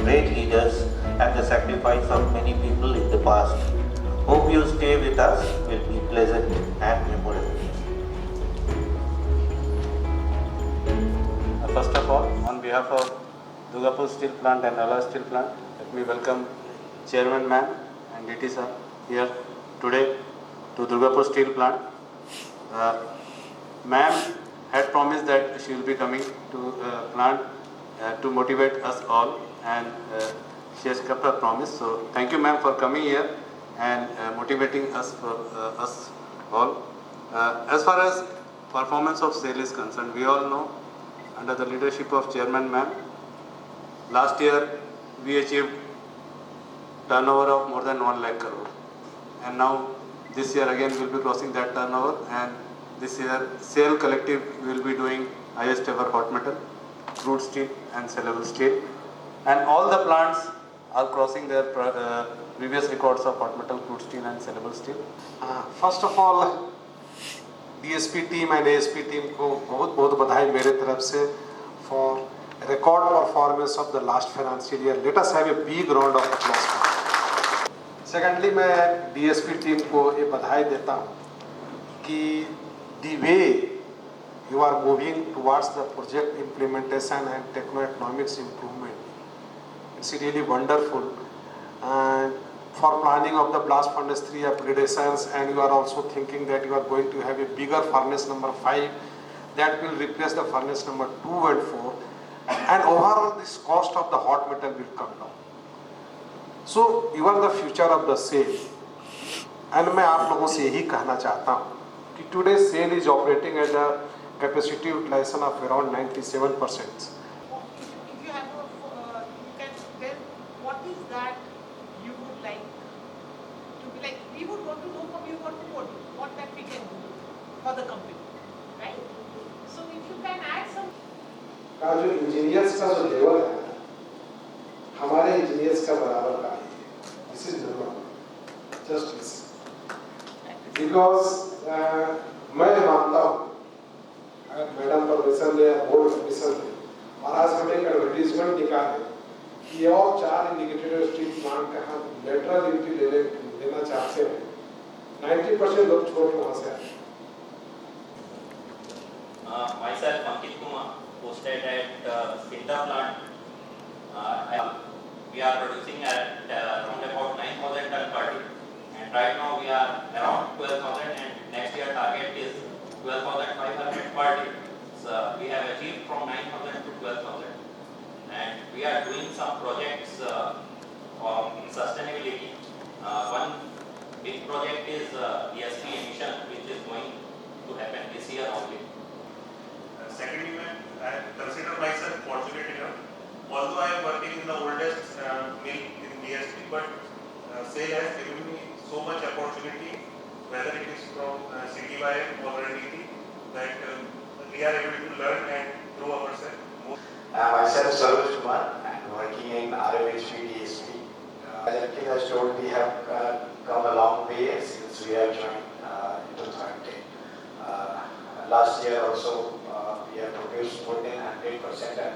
great leaders and the sacrifice of many people in the past. Hope you stay with us, will be pleasant and memorable. First of all, on behalf of Durgapur Steel Plant and Alloy Steel Plant, let me welcome Chairman Ma'am and DT sir here today to Durgapur Steel Plant. Ma'am had promised that she will be coming to plant to motivate us all, and she has kept her promise. So thank you, ma'am, for coming here and motivating us for us all. As far as performance of SAIL is concerned, we all know under the leadership of Chairman ma'am, last year we achieved turnover of more than 1 lakh crore, and now this year again we will be crossing that turnover, and this year SAIL Collective will be doing highest ever hot metal, crude steel and sellable steel, and all the plants are crossing their previous records of hot metal, crude steel and sellable steel. First of all DSP team and ASP team को बहुत बहुत बधाई मेरे तरफ से for record performance of the last financial year. Let us have a big round of applause. Secondly, मैं DSP team को ये बधाई देता हूँ कि the way you are moving towards the project implementation and techno economics improvement, it's really wonderful. And for planning of the blast furnace 3 upgradations, and you are also thinking that you are going to have a bigger furnace number 5 that will replace the furnace number 2 and 4, and overall this cost of the hot metal will come down. So you are the future of the SAIL, and मैं आप लोगों से यही कहना चाहता हूँ कि today SAIL is operating at a capacity utilization of around 97%. If you have you can tell what is that you would like to be like. We would want to know from you what that we can do for the company, right? So if you can add some. का जो engineers का जो level है हमारे engineers का बराबर का है. This is not just this because मैं मानता हूँ अगर मैडम परमिशन ले, बोर्ड परमिशन ले, और आज हम एक एडवर्टीजमेंट निकालें कि और 4 इंडिकेटर स्टील प्लांट का हम लेटरल ड्यूटी लेना चाहते हैं, 90% लोग छोड़ के वहाँ से आए. Myself, Ankit Kumar, posted at Sinta plant. We are producing at around about 9,000 ton per day, and right now we are around 12,000, and next year target is 12,500 per day. So we have achieved from 9,000 to 12,000, and we are doing some projects in sustainability. One big project is ESP emission, which is going to happen this year only. Secondly, I consider myself fortunate enough. Although I am working in the oldest mill in DSP, but SAIL has given me so much opportunity, whether it is from CTYM or NDT, that we are able to learn and grow ourselves. Myself, Saroj Kumar, and working in RMHP DSP. As Ankit has told, we have come a long way since we have joined in 2010. Last year also, we have produced more than 100%. And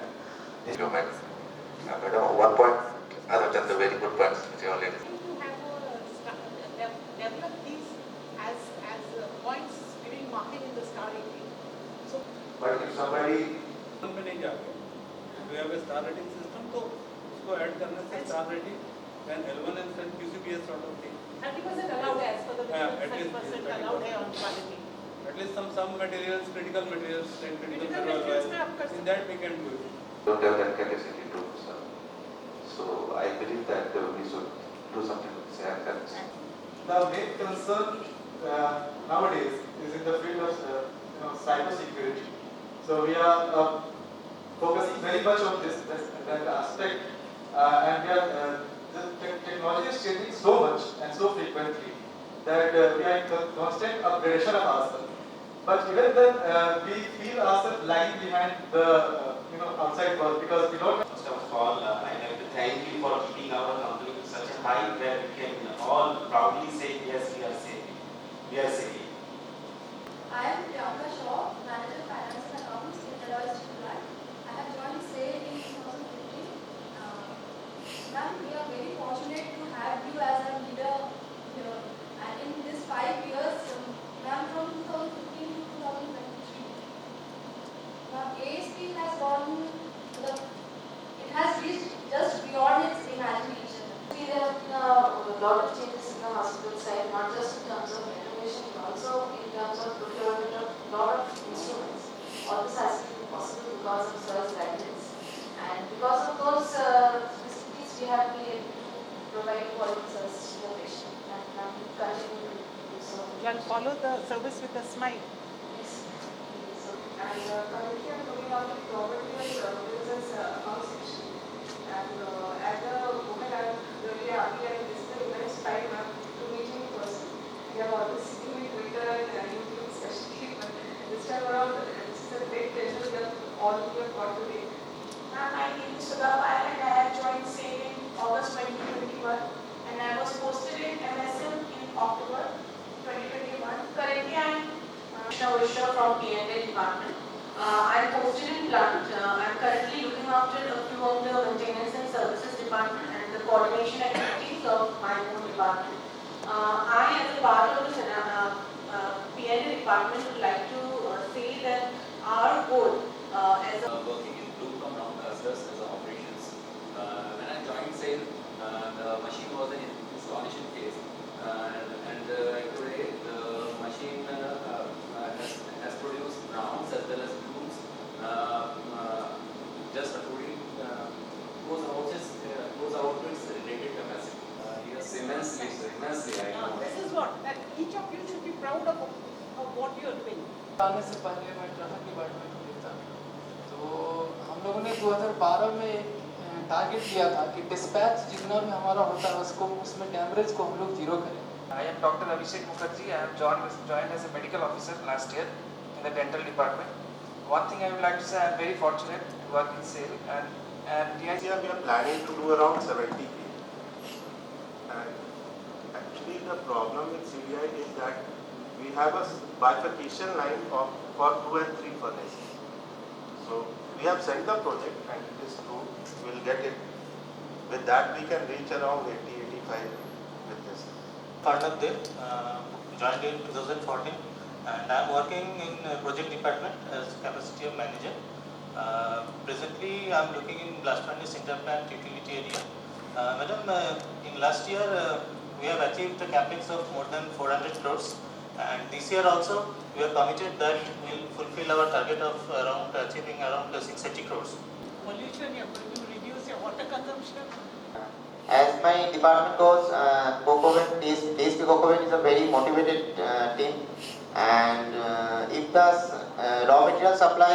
this government, but 1 point, that's a very good point. To have develop these as points giving marking in the star rating. So, but if somebody में नहीं जाके we have a star rating system, तो उसको add करने से star rating and L1 and QCBS sort of thing. 30% allowed as per the minimum 30% allowed है on quality. At least some materials, critical materials, and critical materials minerals, in that we can do it. Don't have that capacity to sir. So I believe that we should do something with this aspect. The main concern nowadays is in the field of cyber security. So we are focusing very much on that aspect, and we are the technology is changing so much and so frequently that we are in constant upgradation of ourselves. But even then, we feel ourselves lying behind the outside world because we don't. First of all, I like to thank you for keeping our company to such a height where we can all proudly say yes, we are safe. We are safe. I am Priyanka Shaw, Manager Finance and Accounts in Alloy Steel Plant. I have joined SAIL in 2015. and follow the service with a smile. And currently I'm looking out the property business account section. And at the moment I'm really happy and this is the immense time to meet in person. We have always seen in Twitter and YouTube especially, but this time around this is a great pleasure that all of you have got today. My name is Sudha Payal and I have joined SAIL in August 2021 and I was posted in MSM in October 2021. Currently I am Vishnu from P&L department. I am posted in plant. I am currently looking after a few of the maintenance and services department and the coordination activities of my own department. I, as a part of the P&L department, would like to say that our goal as a Working in Blue from Roundcasters as a operations. When I joined SAIL, the machine was in installation phase, and today the machine has produced rounds as well as grooves, just according goes out to its rated capacity. Yes, immensely. I know. This is what, that each of you should be proud of what you are doing. आने से पहले मैं traffic department में था, तो हम लोगों ने 2012 में टारगेट लिया था कि डिस्पैच जितना भी हमारा होता है उसको उसमें डैमरेज को हम लोग जीरो करें. I am Dr. Abhishek Mukherjee. I have joined as a medical officer last year in the dental department. One thing I would like to say, I am very fortunate to work in SAIL and This year we are planning to do around 70 cases. And actually the problem with CDI is that we have a bifurcation line for 2 and 3 furnaces. So we have sent the project and it is true, we will get it. With that we can reach around 80-85 with this. Arnab Dev, joined in 2014 and I am working in project department as capacity of manager. Presently I am looking in blast furnace interplant utility area. Madam, in last year we have achieved the capex of more than 400 crores and this year also we are committed that we will fulfill our target of achieving around 680 crores. Pollution, you are going to reduce your water consumption. As my department goes, DSP Cocoven is a very motivated team, and if the raw material supply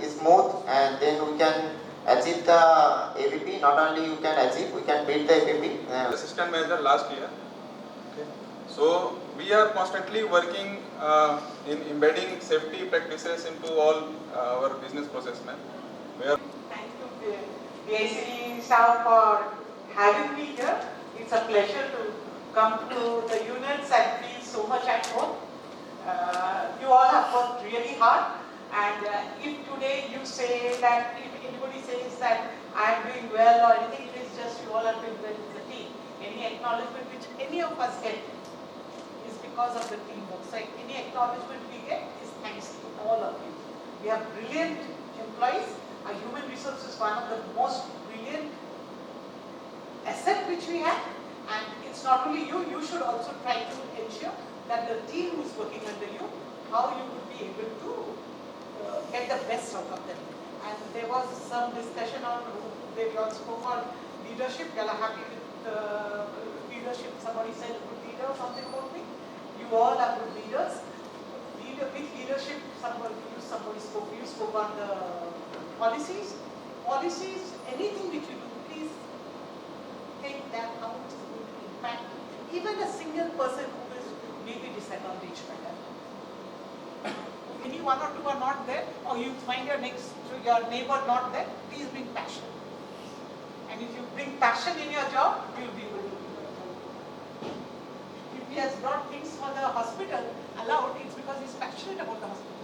is smooth, and then we can achieve the AVP. Not only we can achieve, we can beat the AVP. Assistant manager last year. Okay. So we are constantly working in embedding safety practices into all our business process. Thank you, DIC staff, for having me here. It's a pleasure to come to the units and feel so much at home. You all have worked really hard, and if today you say that, if anybody says that I am doing well or anything, it is just you all are doing well as a team. Any acknowledgement which any of us get is because of the teamwork. So any acknowledgement we get is thanks to all of you. We have brilliant employees. Our human resource is one of the most brilliant asset which we have, and it's not only you, you should also try to ensure that the team who is working under you, how you would be able to get the best out of them. And there was some discussion on, they all spoke on leadership. You are happy with leadership. Somebody said good leader or something about me. You all are good leaders. With leadership, somebody spoke. You spoke on the policies. Policies, anything which you do, please think that how it is going to impact even a single person who is maybe disadvantaged by that. Any one or two are not there, or you find your neighbor not there, please bring passion. And if you bring passion in your job, you will be able to do your job. If he has brought things for the hospital allowed, it's because he's passionate about the hospital.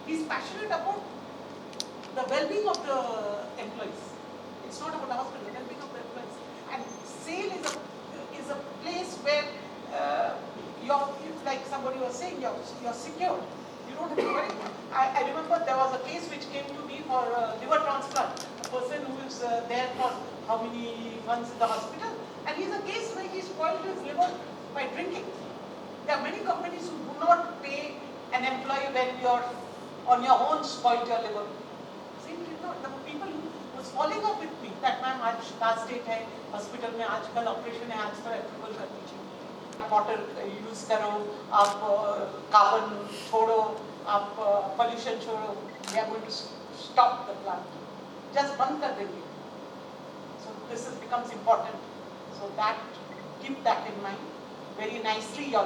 He's passionate about the well-being of the employees. It's not about the hospital, the well-being of the employees. And SAIL is a place where like somebody was saying, you're secure. You don't have to worry. I remember there was a case which came to me for liver transplant. A person who is there for how many months in the hospital, and he's a case where he spoiled his liver by drinking. There are many companies who do not pay an employee when you're on your own spoiled your liver. Same did not. The people who was following up with me that ma'am आज last date है hospital में आजकल operation है आज तो approval कर दीजिए. Water use करो, आप कार्बन छोड़ो, आप पोल्यूशन छोड़ो, we are going to stop the plant. Just बंद कर देंगे. So this becomes important. So that, keep that in mind. Very nicely, you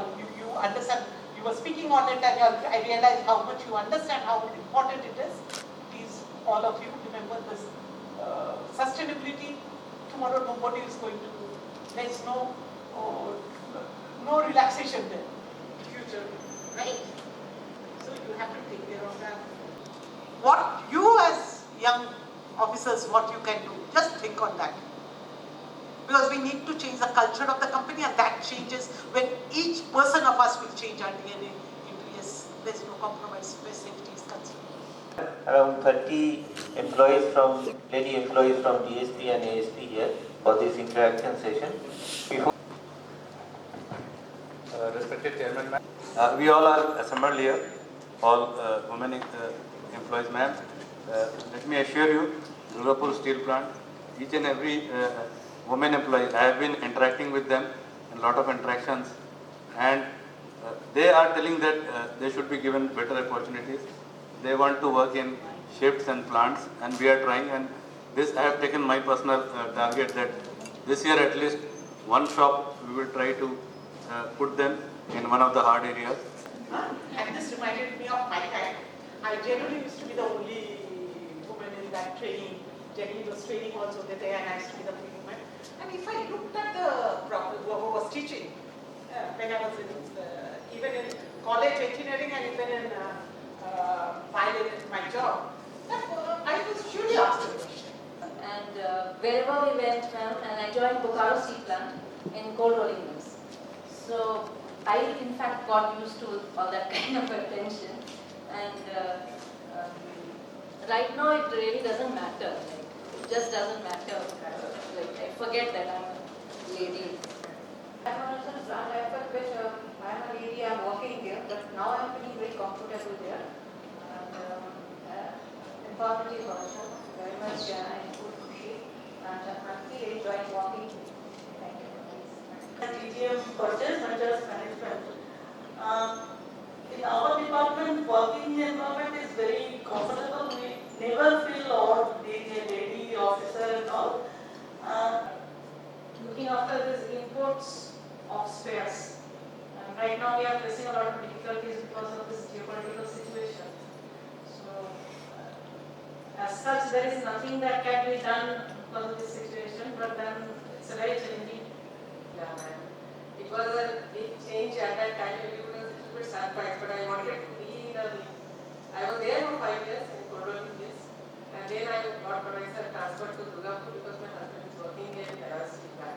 understand. You were speaking on it, and I realized how much you understand how important it is. Please, all of you, remember this sustainability. Tomorrow, nobody is going to. There is no relaxation there. Future, right? So you have to take care of that. What you as young officers, what you can do, just think on that. Because we need to change the culture of the company, and that changes when each person of us will change our DNA into yes, there's no compromise where safety is concerned. Around 30 lady employees from DSP and ASP here for this interaction session. Respected Chairman, ma'am. We all are assembled here, all women employees, ma'am. Let me assure you, Durgapur Steel Plant, each and every women employee, I have been interacting with them, a lot of interactions, and they are telling that they should be given better opportunities. They want to work in shifts and plants, and we are trying, and this I have taken my personal target that this year at least one shop we will try to put them in one of the hard areas. And this reminded me of my time. I generally used to be the only woman in that training. Jenny was training also there, and I used to be the only woman. And if I looked at the who was teaching, when I was even in college engineering and even in while in my job, I was surely asked a question. And wherever we went, ma'am, and I joined Bokaro Steel Plant in cold rolling mills. So I in fact got used to all that kind of attention, and right now it really doesn't matter. Like, it just doesn't matter. Like, I forget that I'm a lady. I'm also a plant. I felt better. I'm a lady. I'm working here, but now I'm feeling very comfortable there. And informative also. Very much I feel appreciate, and I'm really enjoying working here. DGM purchase and just management. In our department, working environment is very comfortable. We never feel odd being a lady officer and all. Looking after these imports of spares. And right now we are facing a lot of difficulties because of this geopolitical situation. So, as such, there is nothing that can be done because of this situation, but then it's a very challenging. It was a big change at that time. It was a little bit surprised, but I wanted to be in the. I was there for 5 years in Kodolani place, and then I got transferred to Durgapur because my husband is working in Steel Plant.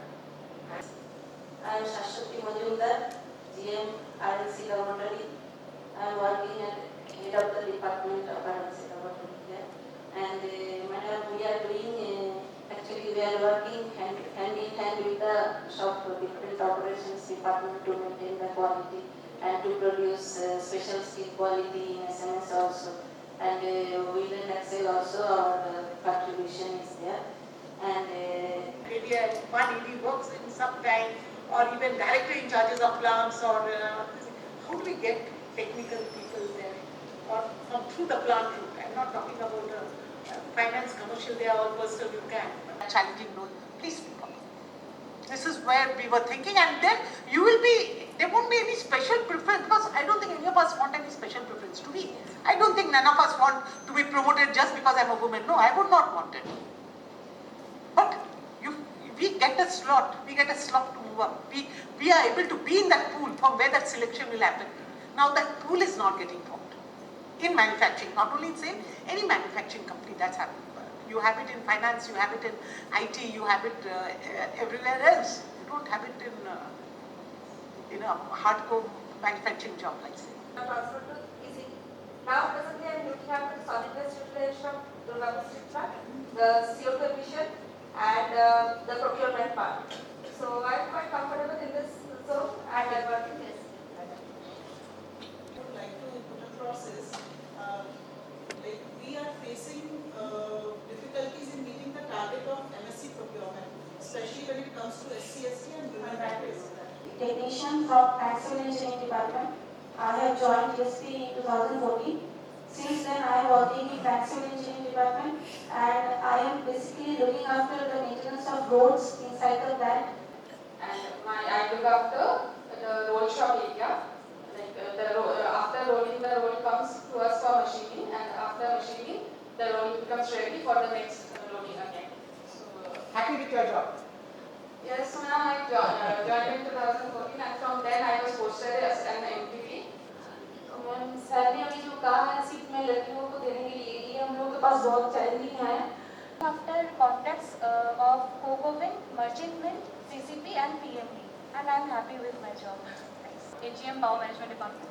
I am Shashwati Majumdar, GM RLC Laboratory. I am working at head of the department of RLC Laboratory here, and madam, we are doing. Actually, we are working hand in hand with the shop different operations department to maintain the quality and to produce special steel quality in SMS also. And Wheel and Axle also, our contribution is there. And maybe one ED works in some time, or even directly in charges of plants, or how do we get technical people there, or from through the plant route? I'm not talking about finance, commercial, they are all personal, you can. But a challenging role, please speak up. This is where we were thinking, and then you will be, there won't be any special preference, because I don't think any of us want any special preference to be. I don't think none of us want to be promoted just because I'm a woman. No, I would not want it. But we get a slot to move up. We are able to be in that pool from where that selection will happen. Now that pool is not getting formed. In manufacturing, not only in same, any manufacturing company that's happening. You have it in finance, you have it in IT, you have it everywhere else. You don't have it in a hardcore manufacturing job like say. Transfer to easy. Now presently I am looking after the solid waste utilization of Durgapur Steel Plant, the CO2 emission and the procurement part. So I am quite comfortable in this zone and I am working this. I would like to put across is, like we are facing difficulties in meeting the target of MSc procurement, especially when it comes to SC/ST and women. technician from Maximum Engineering Department. I have joined DSP in 2014. Since then, I am working in Maximum Engineering Department, and I am basically looking after the maintenance of roads inside the plant. And I look after the roll shop area. Like after rolling, the roll comes to us for machining, and after machining, the roll becomes ready for the next loading again. So, Happy with your job? yes, ma'am, I joined in 2014, and from then I was posted as an MPP. Ma'am sir ने अभी जो कहा है seat में लड़कियों को देने के लिए ये हम लोग के पास बहुत चैलेंजिंग है. After contracts of COCOVIN, Merchant Wind, CCP and PMD, and I am happy with my job. AGM Power Management Department.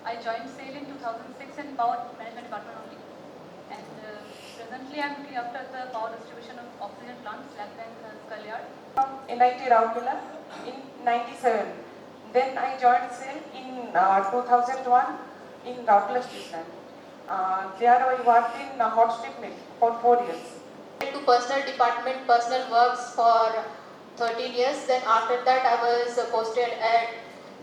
I joined SAIL in 2006 in Power Management Department only, and presently I am looking after the power distribution of oxygen plants, Slab and Kalyard. NIT Rourkela in 97. Then I joined SAIL in 2001 in Rourkela Steel Plant. There I worked in hot strip mill for 4 years. To personal department, personal works for 13 years. Then after that I was posted at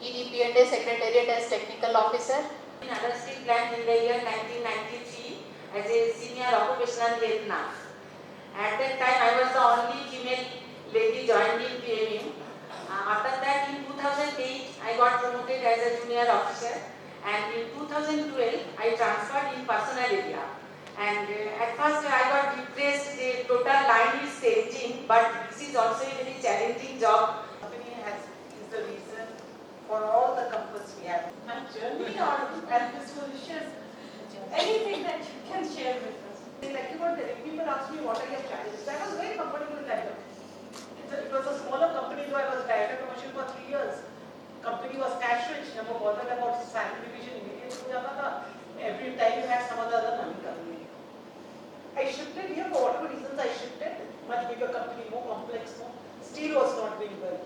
EDP&A Secretariat as Technical Officer. In other steel plant in the year 1993 as a senior occupational health nurse. At that time I was the only female lady joined in PMU. After that in 2008 I got promoted as a junior officer, and in 2012 I transferred in personnel area. And at first I got depressed, the total line is changing, but this is also a very challenging job. Company is the reason for all the comforts we have. My journey and this position, anything that you can share with us. Like you were telling, people ask me what are your challenges. I was very comfortable in that job. It was a smaller company, though I was director commercial for 3 years. Company was cash rich, never bothered about salary division immediately. Every time you had some other money coming in. I shifted here for whatever reasons I shifted. Much bigger company, more complex, more. Steel was not doing well.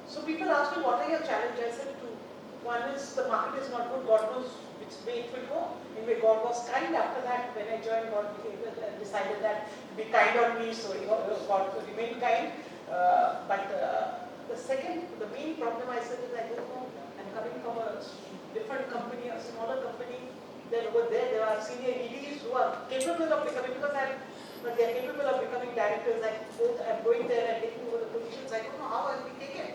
So people ask me, what are your challenges? I said two. One is the market is not good, God knows which way it will go. Anyway, God was kind. After that, when I joined, God decided that be kind on me, so God remained kind. But the second, the main problem I said is, I don't know, I'm coming from a different company, a smaller company. Then over there are senior EDs who are capable of becoming, but they are capable of becoming directors. I'm going there and taking over the positions. I don't know how I'll be taken.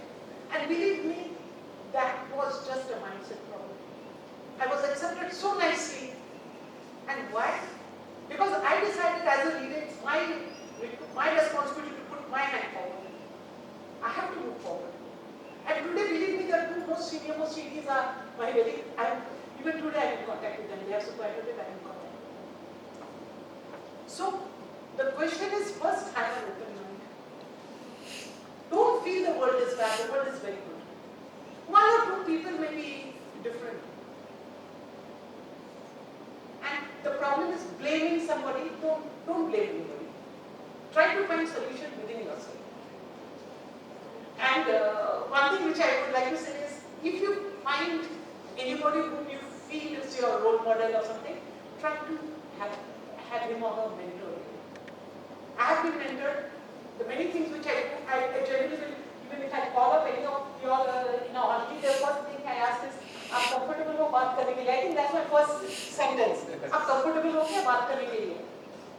And believe me, that was just a mindset problem. I was accepted so nicely. And why? Because I decided as a leader, it's my responsibility to put my hand forward. I have to move forward. And today, believe me, the two most senior most EDs are my very. Even today, I'm in contact with them. They are superannuated. I'm in contact. So, the question is first have an open mind. Don't feel the world is bad. The world is very good. One or two people may be different. And the problem is blaming somebody. Don't blame anybody. Try to find solution within yourself. And one thing which I would like to say is, if you find anybody whom you feel is your role model or something, try to have him or her mentor. I have been mentored. The many things which I generally will, even if I call up any of your, already the first thing I ask is, "Aap comfortable ho baat karne ke liye?" I think that's my first sentence. "Aap comfortable ho kya baat karne ke liye?"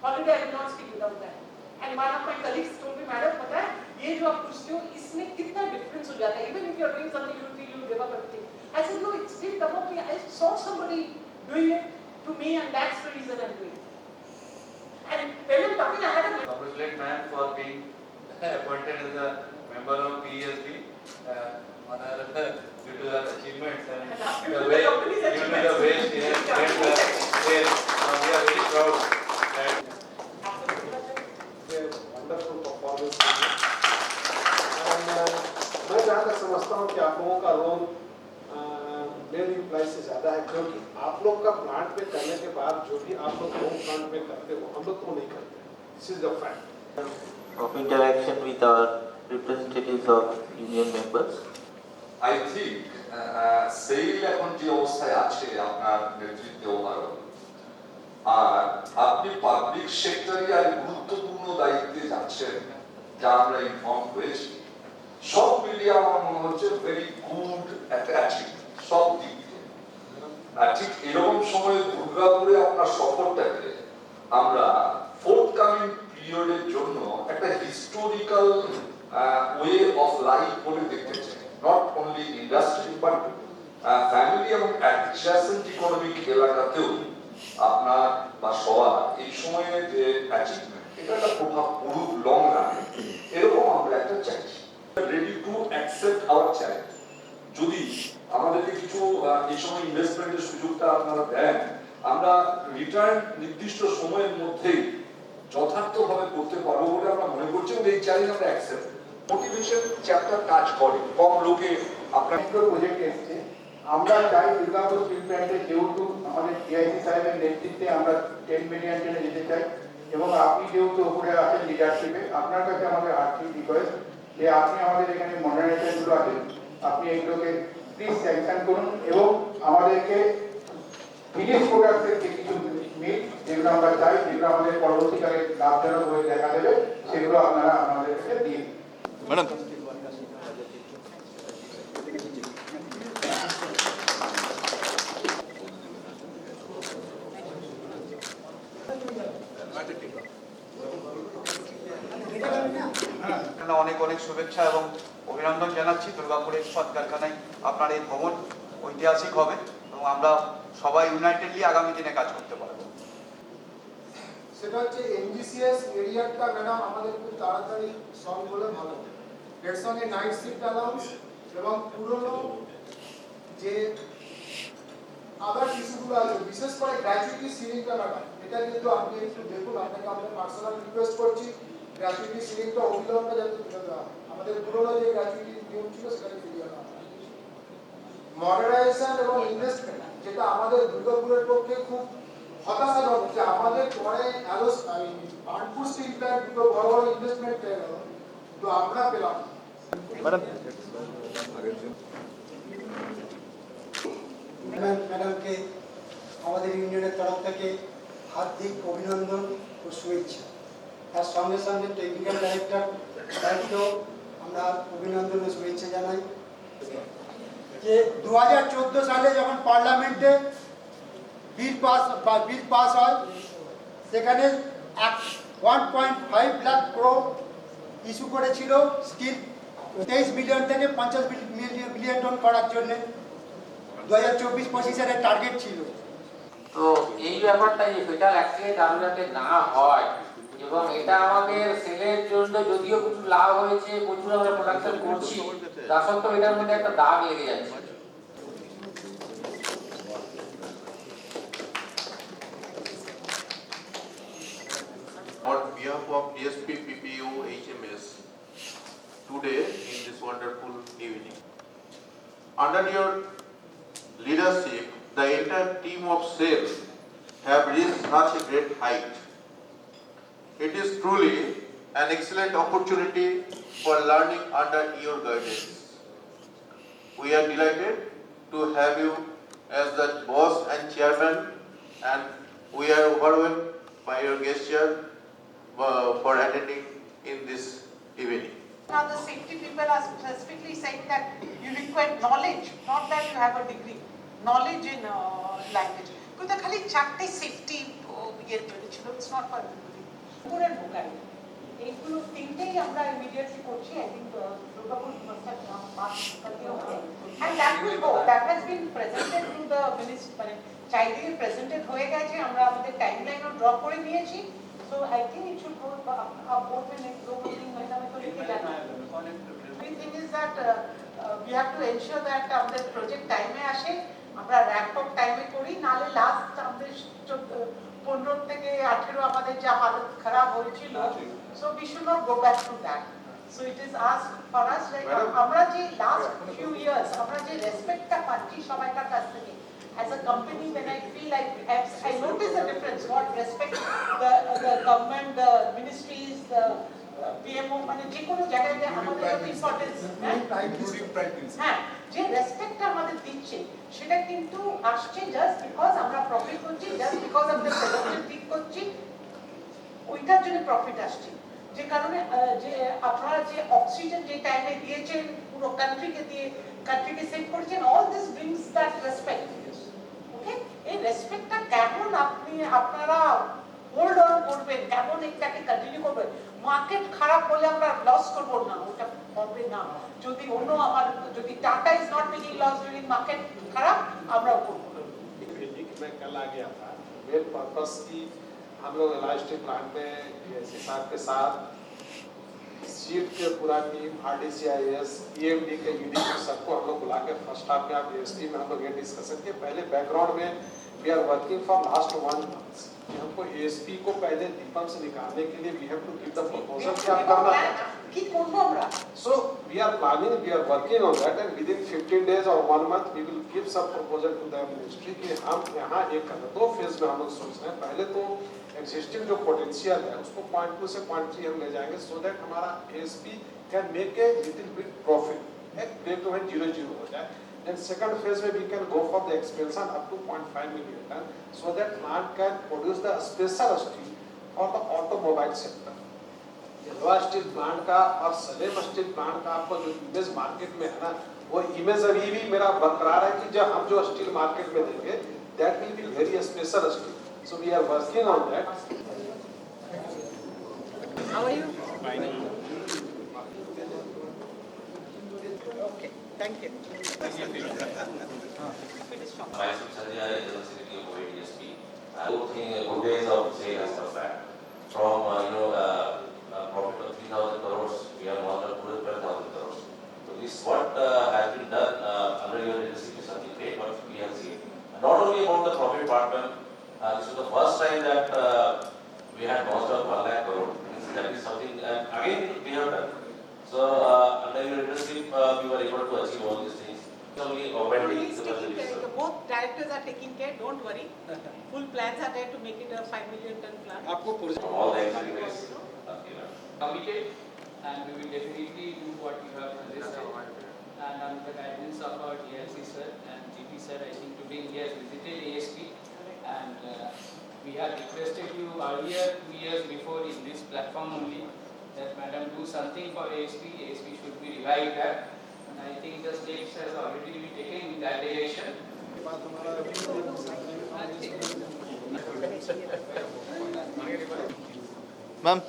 Already I will not speak without that. And one of my colleagues told me, "Madam, पता है ये जो आप पूछते हो इसमें कितना difference हो जाता है? Even if you are doing something, you feel you give up everything." I said, "No, it didn't come up to me. I saw somebody doing it to me, and that's the reason I'm doing it." And when I'm talking, I had a Congratulate ma'am for being appointed as a member of PESD. Honor due to her achievements and the way, due to the way she has made the sale. We are very proud that wonderful performance. And मैं जहाँ तक समझता हूँ कि आप लोगों का role mail imply से ज़्यादा है, क्योंकि आप लोग का प्लांट में करने के बाद जो भी आप लोग होम प्लांट में करते हो हम लोग तो नहीं करते. This is the fact. Of interaction with our representatives of union members. I think SAIL এখন যে অবস্থায় আছে আপনার নেতৃত্বে ওভারঅল, আর আপনি পাবলিক সেক্টরে আর গুরুত্বপূর্ণ দায়িত্বে যাচ্ছেন যা আমরা ইনফর্ম হয়েছি, সব মিলিয়ে আমার মনে হচ্ছে ভেরি গুড একটা অ্যাচিভমেন্ট সব দিক দিয়ে। আর ঠিক এরকম সময়ে দুর্গাপুরে আপনার সফরটাকে আমরা ফোর্থকামিং পিরিয়ডের জন্য একটা হিস্টোরিক্যাল ওয়ে অফ লাইফ বলে দেখতে চাই, not only industry but family এবং অ্যাডজাসেন্ট ইকোনমিক এলাকাতেও আপনার বা সবার এই সময়ে যে অ্যাচিভমেন্ট এটা একটা প্রভাব পড়ুক লং রানে, এরকম আমরা একটা চাইছি। Ready to accept our challenge. যদি আমাদেরকে কিছু এই সময় ইনভেস্টমেন্টের সুযোগটা আপনারা দেন, আমরা রিটার্ন নির্দিষ্ট সময়ের মধ্যেই যথার্থভাবে করতে পারবো বলে আমরা মনে করছি এবং এই চ্যালেঞ্জ আমরা অ্যাকসেপ্ট। মোটিভেশন চ্যাপ্টার কাজ করে, কম লোকে আপনার প্রজেক্ট এসছে। আমরা চাই দুর্গাপুর স্টিল প্ল্যান্টে যেহেতু আমাদের টিআইসি সাহেবের নেতৃত্বে আমরা 10 মিলিয়ন টনে যেতে চাই এবং আপনি যেহেতু উপরে আছেন লিডারশিপে, আপনার কাছে আমাদের আর্থিক রিকোয়েস্ট যে আপনি আমাদের এখানে মডার্নাইজেশনগুলো আছেন, আপনি এগুলোকে প্লিজ স্যাংশন করুন এবং আমাদেরকে ফিনিশ প্রোডাক্টের কিছু মিল যেগুলো আমরা চাই, যেগুলো আমাদের পরবর্তীকালে লাভজনক হয়ে দেখা দেবে, সেগুলো আপনারা আমাদের কাছে দিন। ম্যাডাম অনেক অনেক শুভেচ্ছা এবং অভিনন্দন জানাচ্ছি। দুর্গাপুর ইস্পাত কারখানায় আপনার এই ভ্রমণ ঐতিহাসিক হবে এবং আমরা সবাই ইউনাইটেডলি আগামী দিনে কাজ করতে পারবো। সেটা হচ্ছে এনজিসিএস এরিয়াটা ম্যাডাম আমাদের খুব তাড়াতাড়ি সলভ হলে ভালো। এর সঙ্গে নাইট শিফট অ্যালাউন্স এবং পুরনো যে আদার ইস্যুগুলো আছে, বিশেষ করে গ্র্যাচুইটি সিলিংটা ম্যাডাম, এটা কিন্তু আপনি একটু দেখুন, আপনাকে আমরা পার্সোনাল রিকোয়েস্ট করছি, গ্র্যাচুইটি সিলিংটা অবিলম্বে যাতে তুলে দেওয়া হয়। আমাদের পুরনো যে গ্র্যাচুইটি নিয়ম ছিল সেটাকে ফিরিয়ে আনা হয়। মডার্নাইজেশন এবং ইনভেস্টমেন্ট, যেটা আমাদের দুর্গাপুরের পক্ষে খুব হতাশাজনক যে আমাদের পরে বার্নপুর স্টিল প্ল্যান্ট দুটো বড় বড় ইনভেস্টমেন্ট পেয়ে গেল, কিন্তু আমরা পেলাম ম্যাডামকে আমাদের ইউনিয়নের তরফ থেকে হার্দিক অভিনন্দন ও শুভেচ্ছা। তার সঙ্গে সঙ্গে টেকনিক্যাল ডাইরেক্টরকেও আমরা অভিনন্দন ও শুভেচ্ছা জানাই। যে 2014 সালে যখন পার্লামেন্টে বিল পাস হয়, সেখানে 1.5 লাখ ক্রোড় ইস্যু করেছিল স্টিল 23 মিলিয়ন থেকে 50 মিলিয়ন টন করার জন্য 2024-25 সালের টার্গেট ছিল। তো এই ব্যাপারটা যে ফেটাল অ্যাক্সিডেন্ট আরো যাতে না হয় এবং এটা আমাদের সেলের জন্য যদিও কিছু লাভ হয়েছে, প্রচুর আমরা প্রোডাকশন করছি, তা সত্ত্বেও এটার মধ্যে একটা দাগ লেগে যাচ্ছে। On behalf of DSP PPU HMS, today in this wonderful evening, under your leadership, the entire team of SAIL have reached such a great height. It is truly an excellent opportunity for learning under your guidance. We are delighted to have you as the boss and chairman, and we are overwhelmed by your gesture for attending in this evening. Now the safety people are specifically saying that you require knowledge, not that you have a degree, knowledge in language. Because the khali chatte safety it's not for everybody. Good and vocal. এইগুলো তিনটেই আমরা immediately করছি। I think Durgapur must have passed and that will go. That has been presented to the minister, মানে চাইলে presented হয়ে গেছে, আমরা আমাদের টাইমলাইনও ড্র করে নিয়েছি। So I think it should go up both in next over the madam to লিখে জানা। The thing is that we have to ensure that আমাদের প্রজেক্ট টাইমে আসে, আমরা র্যাম্প আপ টাইমে করি, নালে লাস্ট আমাদের 15 থেকে 18 আমাদের যা হালত খারাপ হয়েছিল, so we should not go back to that. So it is asked for us, like আমরা যে last few years আমরা যে রেসপেক্টটা পাচ্ছি সবাইকার কাছ থেকে as a company, when I feel like I notice a difference, what respect the government, the ministries, the PMO, মানে যে কোনো জায়গায় আমাদের ইম্পর্টেন্স, হ্যাঁ যে রেসপেক্টটা আমাদের দিচ্ছে সেটা কিন্তু আসছে জাস্ট বিকজ আমরা প্রফিট করছি, জাস্ট বিকজ আমরা প্রোডাকশন ঠিক করছি, ওইটার জন্য প্রফিট আসছে। যে কারণে যে আপনারা যে অক্সিজেন যে টাইমে দিয়েছেন পুরো কান্ট্রিকে দিয়ে কান্ট্রিকে সেভ করেছেন, all this brings that respect. Okay, এই রেসপেক্টটা কেমন আপনারা হোল্ড অন করবেন, কেমন এটাকে কন্টিনিউ করবেন? মার্কেট খারাপ হলে আমরা লস করব না, ওটা হবে না। যদি অন্য যদি Tata is not making loss during market খারাপ, আমরাও করব। मैं कल आ गया था, मेन पर्पस की हम लोग इलास्टिक प्लांट में डीएससी साहब के साथ सीट के पूरा टीम आरडीसीआईएस ईएमडी के यूडी सबको हम लोग बुला के फर्स्ट हाफ में आप डीएसपी में हम लोग ये डिस्कशन किए। पहले बैकग्राउंड में we are working for last 1 month कि हमको एएसपी को पहले दीपम से निकालने के लिए we have to give the proposal कि आप करना কি করব আমরা। So we are planning, we are working on that, and within 15 days or 1 month we will give some proposal to the ministry कि हम यहाँ एक करना। 2 फेज में हम लोग सोच रहे हैं। पहले तो existing जो पोटेंशियल है उसको 0.2 से 0.3 हम ले जाएंगे, so that हमारा ASP can make a little bit profit, एक break even 0 हो जाए। Then second phase में we can go for the expansion up to 0.5 million ton, so that plant can produce the special steel for the automobile sector। लोहा steel plant का और Salem steel plant का आपको जो image market में है ना, वो इमेज अभी भी मेरा बरकरार है कि जब हम जो स्टील मार्केट में देंगे that will be very special steel. So we are working on that. How are you? Fine. Okay, thank you. Myself Sanjay, General Secretary of OADSP. I don't think good days of sale has come back. From profit of 3,000 crores, we are now at 12,000 crores. So this what has been done under your leadership is something great, what we have seen. Not only about the profit part, this is the first time that we had lost of 1 lakh crore. That is something, and again we have done. So under your leadership, we were able to achieve all these things. Only Both directors are taking care, don't worry. Full plans are there to make it a 5 million ton plant. all the activities. Committed, and we will definitely do what you have suggested. And under the guidance of our DLC sir and GP sir, I think today he has visited ASP, and we have requested you earlier 2 years before in this platform only that madam do something for ASP. ASP should be revived that, and I think the steps has already been taken in that direction. Ma'am.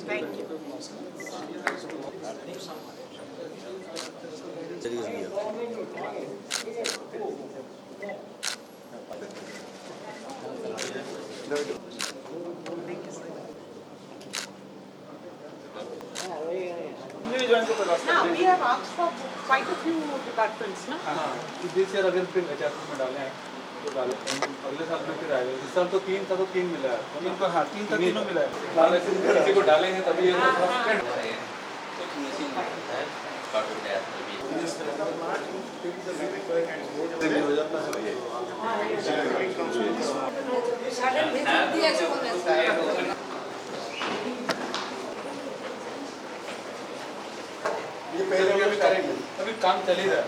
Thank you. Now we have asked for quite a few departments, no? this year अगर फिर HRC में डालें तो डालें, अगले साल में फिर आएगा। इस साल तो 3 था तो 3 मिला है। 3 तो हाँ 3 था 3 मिला है। किसी को डालेंगे तभी ये ये पहले अभी करेंगे, अभी काम चल ही रहा है।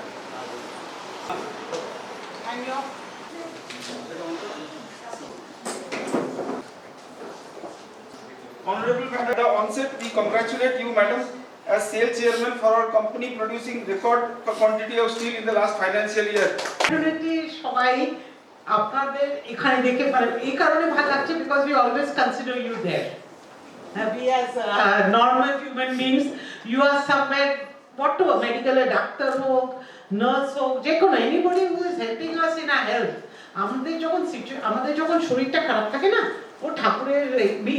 And your Honorable Madam, at the onset, we congratulate you, Madam, as sales chairman for our company producing record quantity of steel in the last financial year. সবাই আপনাদের এখানে দেখে পারেন, এই কারণে ভালো লাগছে because we always consider you there. We as normal human beings, you are somewhere, whatever, medical doctor হোক, নার্স হোক, যে কোনো anybody who is helping us in our health. আমাদের যখন শরীরটা খারাপ থাকে না, ও ঠাকুরের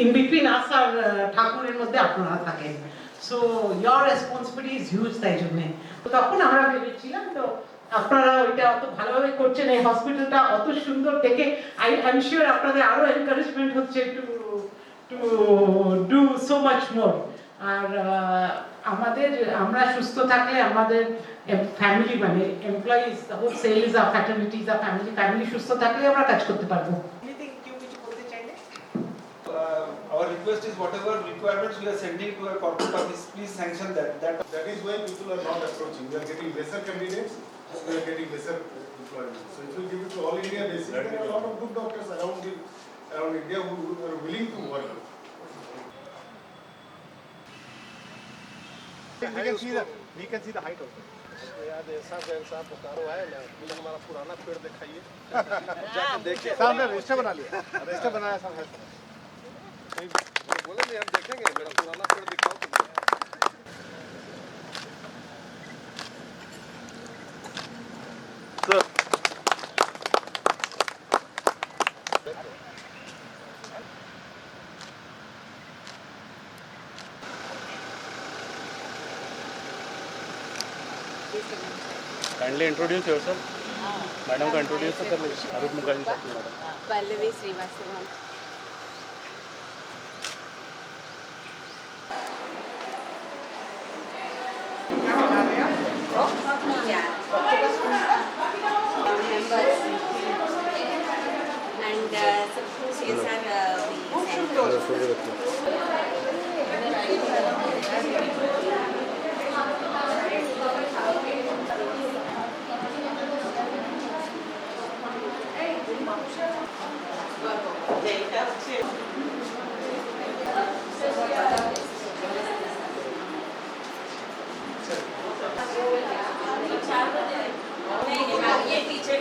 in between us আর ঠাকুরের মধ্যে আপনারা থাকেন। So your responsibility is huge তাই জন্য। তো তখন আমরা ভেবেছিলাম তো আপনারা ওইটা অত ভালোভাবে করছেন, এই হসপিটালটা অত সুন্দর দেখে আই এম শিওর আপনাদের আরো এনকারেজমেন্ট হচ্ছে to do so much more. আর আমরা সুস্থ থাকলে আমাদের ফ্যামিলি মানে এমপ্লয়িজ, হোল সেলস আর ফ্যাটার্নিটিজ আর ফ্যামিলি সুস্থ থাকলে আমরা কাজ করতে পারবো। Our request is whatever requirements we are sending to our corporate office, please sanction that. That is why people are not approaching. We are getting lesser candidates, we are getting lesser employment. So if you give it to all India basis, there are a lot of good doctors around the around India who are willing to work. We can see the height also. याद है साहब जैन साहब बोकारो आए ना मैंने हमारा पुराना पेड़ दिखाइए जाके देखिए सामने रजिस्टर बना लिया रजिस्टर बनाया साहब बोले नहीं हम देखेंगे मेरा पुराना पेड़ दिखाओ तो Kindly introduce yourself. Madam का introduce तो कर लीजिए. अरुण मुखर्जी साहब madam. Pallavi Srivastava. And suppose yes ये teacher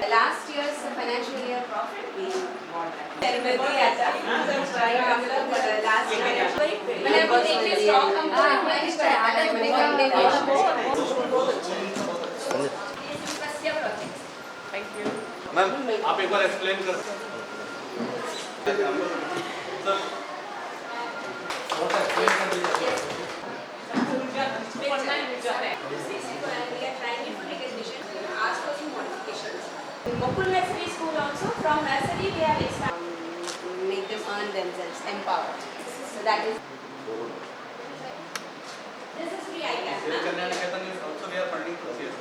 Last year's financial year profit we last year when I take this stock Thank you. Ma'am आप एक बार एक्सप्लेन कर Mokul Nursery School also, from nursery we have expanded, make them earn themselves, empowered. So that is. This is free iCAP. also we are funding process.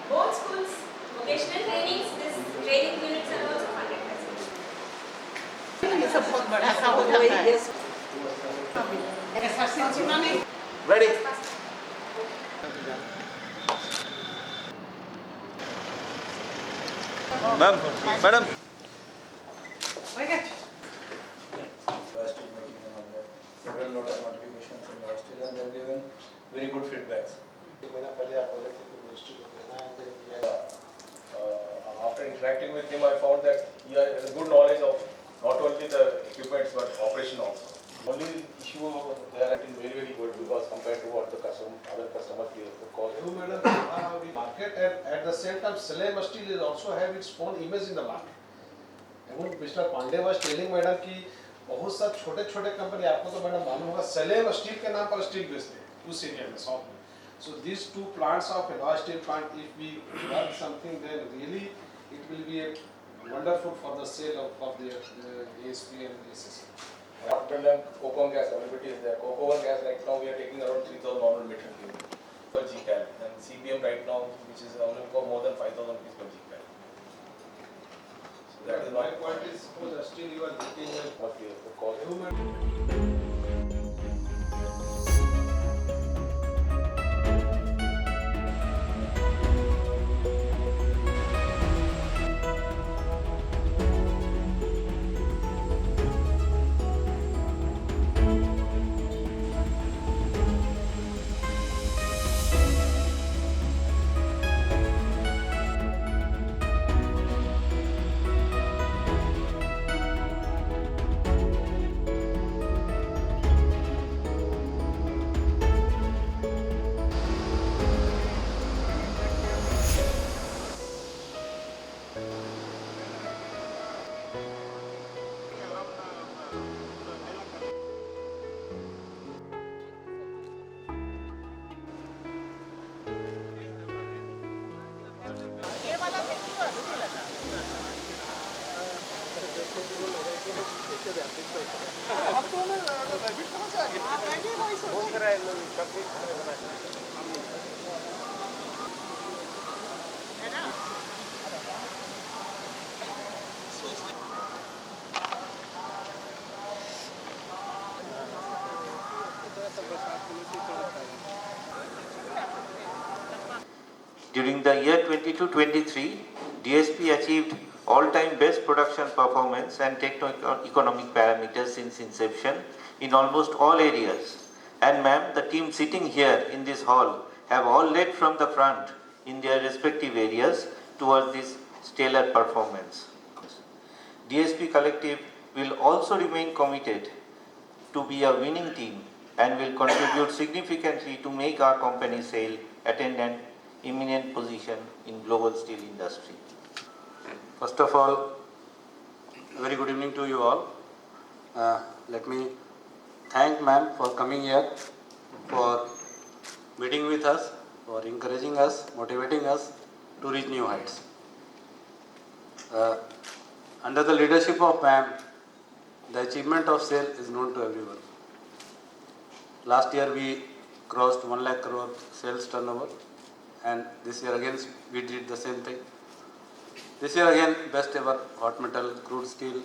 Both schools, vocational trainings, this training units are also funded. Ready? Ma'am, madam. Several lot of notifications from Australia and they're giving very good feedbacks. After interacting with him, I found that he has a good knowledge of not only the equipments but operation also. Only issue they are acting very good because compared to what the other customers would call. Madam, market at the same time, Salem Steel is also have its own image in the market. And Mr. Pandey was telling madam कि बहुत सा छोटे-छोटे company आपको तो madam मालूम होगा सेलेम steel के नाम पर स्टील बेचते हैं उस एरिया में साउथ में. So these two plants of Alloy Steel plant, if we work something, then really it will be a wonderful for the sale of the ASP and ACC. Hot bell and coke oven gas availability is there. Coke oven gas right now we are taking around 3,000 normal meter cube per GCal, and CBM right now which is only for more than 5,000 rupees per GCal. So that is my point is suppose still you are looking at what we have to call. During the year 22-23, DSP achieved all-time best production performance and techno-economic parameters since inception in almost all areas. And ma'am, the team sitting here in this hall have all led from the front in their respective areas towards this stellar performance. DSP Collective will also remain committed to be a winning team and will contribute significantly to make our company SAIL attain an eminent position in global steel industry. First of all, a very good evening to you all. Let me thank ma'am for coming here, for meeting with us, for encouraging us, motivating us to reach new heights. Under the leadership of ma'am, the achievement of SAIL is known to everyone. Last year we crossed 1 lakh crore sales turnover, and this year again we did the same thing. This year again, best ever hot metal, crude steel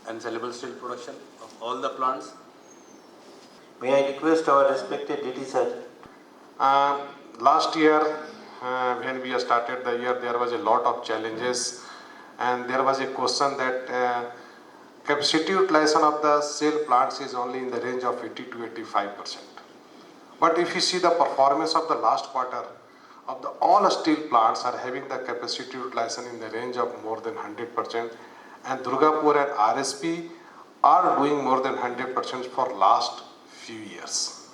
and saleable steel production of all the plants. May I request our respected DT sir. Last year, when we started the year, there was a lot of challenges, and there was a question that capacity utilization of the SAIL plants is only in the range of 80 to 85%. But if you see the performance of the last quarter, of the all steel plants are having the capacity utilization in the range of more than 100%, and Durgapur and RSP are doing more than 100% for last few years.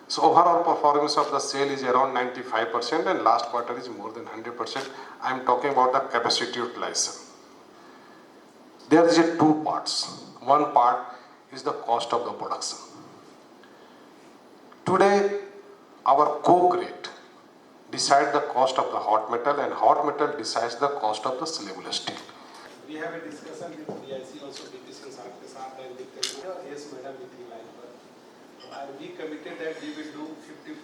So overall performance of the SAIL is around 95%, and last quarter is more than 100%. I am talking about the capacity utilization. There is a two parts. One part is the cost of the production. Today, our coke rate decide the cost of the hot metal, and hot metal decides the cost of the saleable steel. We have a discussion with DIC also, DPC साहब के साथ and with yes madam with the line पर. And we committed that we will do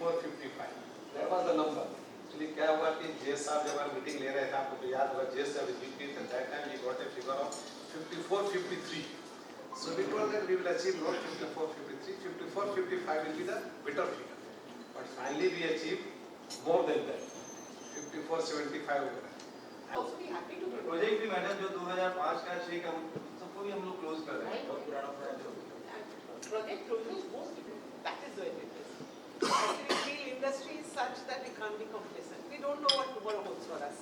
54-55. That was the number. Actually क्या हुआ कि जेस साहब जब हमारी मीटिंग ले रहे थे, आपको तो याद होगा जेस साहब VP at that time we got a figure of 54-53. So we told that we will achieve not 54-53, 54-55 will be the better figure. But finally we achieved more than that, 54-75 हो गया. Also be happy to project भी madam जो 2005 का 6 का सबको भी हम लोग क्लोज कर रहे हैं, बहुत पुराना प्रोजेक्ट हो गया. project closures most that is where it is. Actually, steel industry is such that we can't be complacent. We don't know what tomorrow holds for us.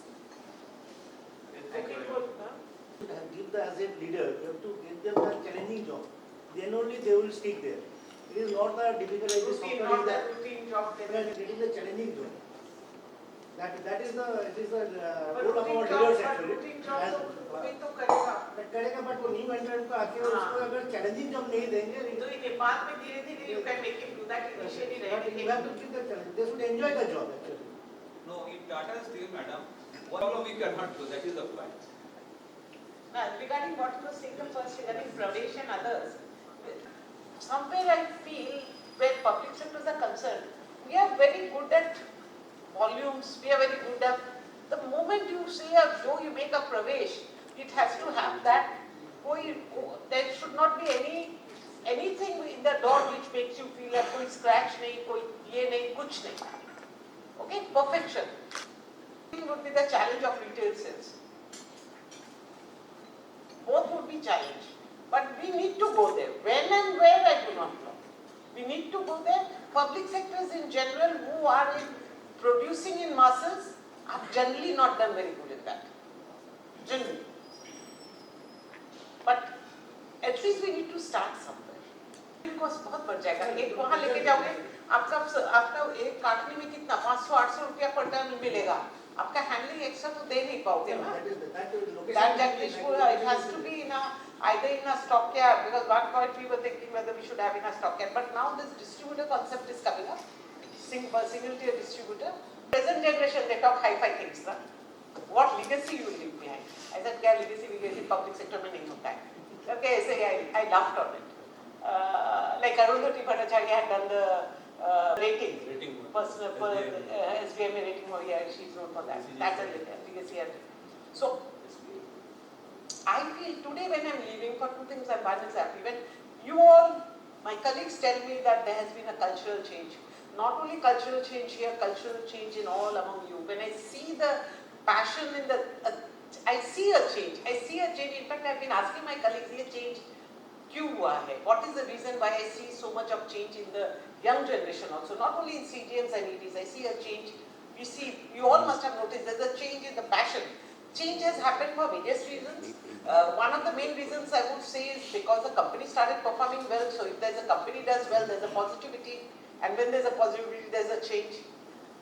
Give the as a leader, you have to give them a challenging job. Then only they will stick there. It is not the difficult Routine, not that routine job. getting the challenging job. That is the But role of our routine job, leaders but actually. routine job तो कोई तो करेगा. करेगा, but वो new entrant को आके उसको अगर challenging job नहीं देंगे, तो ये बाद में धीरे-धीरे you can make him do that initially. but you have to give the challenge. They should enjoy the job actually. No, in Tata Steel, madam, one problem we cannot do, that is the point. Now, regarding what you were saying the first, regarding Pravesh and others, somewhere I feel where public sectors are concerned, we are very good at volumes, we are very good at, the moment you say though you make a Pravesh, it has to have that, there should not be anything in the door which makes you feel that koi scratch nahi, koi ye nahi, kuch nahi. Okay, perfection. Would be the challenge of retail sales. Both would be challenged, but we need to go there. When and where, I do not know. We need to go there. Public sectors in general who are producing in masses have generally not done very good in that. Generally. But at least we need to start somewhere. Cost बहुत बढ़ जाएगा. एक वहाँ लेके जाओगे, आपका एक काटने में कितना 500-800 रुपया पर टन मिलेगा. आपका handling extra तो दे नहीं पाओगे ना. That it has to be either in a stockyard, because one point we were thinking whether we should have in a stockyard, but now this distributor concept is coming up. Single tier distributor. Present generation they talk hi-fi things, na? What legacy you will leave behind? I said क्या legacy public sector में नहीं होता है. Okay, I laughed on it. Like Arundhati Bhattacharya had done the rating. Personal SBMA rating, she's known for that. That's a legacy. So, I feel today when I'm leaving, for two things one is happy. When you all, my colleagues tell me that there has been a cultural change. not only cultural change here, cultural change in all among you. When I see the passion in the, I see a change. I see a change. In fact, I've been asking my colleagues, ये change क्यों हुआ है? What is the reason why I see so much of change in the young generation also? Not only in CGMs and EDs, I see a change. You see, you all must have noticed there's a change in the passion. Change has happened for various reasons. One of the main reasons I would say is because the company started performing well. So if there's a company does well, there's a positivity. And when there's a positivity, there's a change.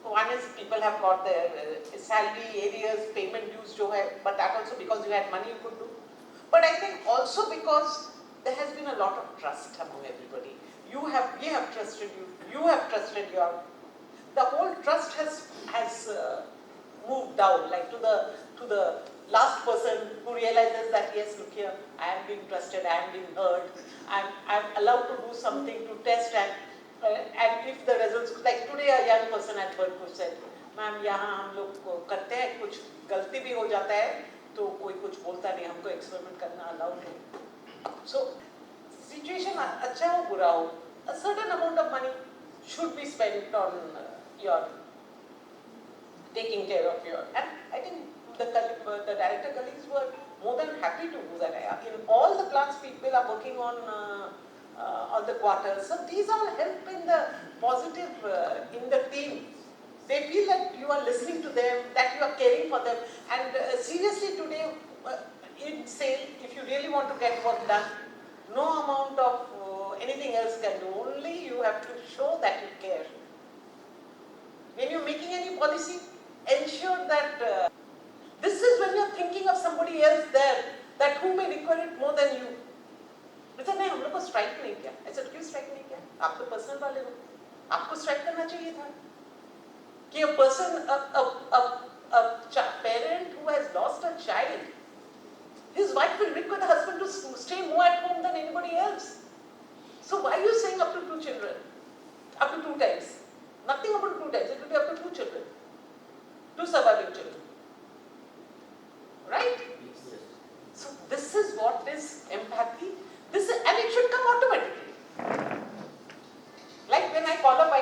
One is people have got their salary, areas, payment dues, but that also because you had money you could do. But I think also because there has been a lot of trust among everybody. We have trusted you. You have trusted your. The whole trust has moved down, like to the last person who realizes that yes, look here, I am being trusted, I am being heard, I'm allowed to do something to test and if the results, like today a young person at work who said, ma'am, यहाँ हम लोग करते हैं, कुछ गलती भी हो जाता है, तो कोई कुछ बोलता नहीं, हमको experiment करना allowed है. So, situation अच्छा हो बुरा हो, a certain amount of money should be spent on your taking care of your, and I think the director colleagues were more than happy to do that. In all the plants, people are working on the quarters. So these all help in the positive in the team. They feel that you are listening to them, that you are caring for them. And seriously today, in sale, if you really want to get work done, no amount of anything else can do. Only you have to show that you care. When you're making any policy, ensure that this is when you're thinking of somebody else there, that who may require it more than you. Because नहीं हम लोग को strike नहीं किया. I said क्यों strike नहीं किया? आप तो personal वाले हो. आपको strike करना चाहिए था. कि a person, a parent who has lost a child, his wife will require the husband to stay more at home than anybody else. So why are you saying up to 2 children? Up to 2 times? Nothing about 2 times. It will be up to 2 children. 2 surviving children. Right? So this is what is empathy. And it should come automatically. Like when I call up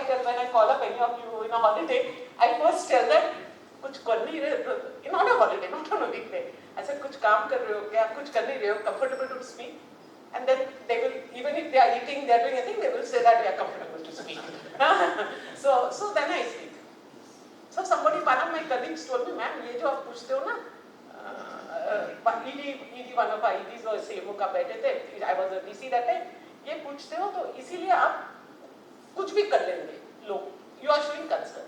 any of you in a holiday, I first tell them, कुछ कर नहीं रहे, not a holiday, not on a weekday. I said, कुछ काम कर रहे हो क्या, कुछ कर नहीं रहे हो, comfortable to speak. And then they will, even if they are eating, they are doing anything, they will say that we are comfortable to speak. So then I speak. So somebody, one of my colleagues told me, ma'am, ये जो आप पूछते हो ना, ED one of our EDs was CMO का बैठे थे, I was a DC that time, ये पूछते हो तो इसीलिए आप कुछ भी कर लेंगे लोग, you are showing concern.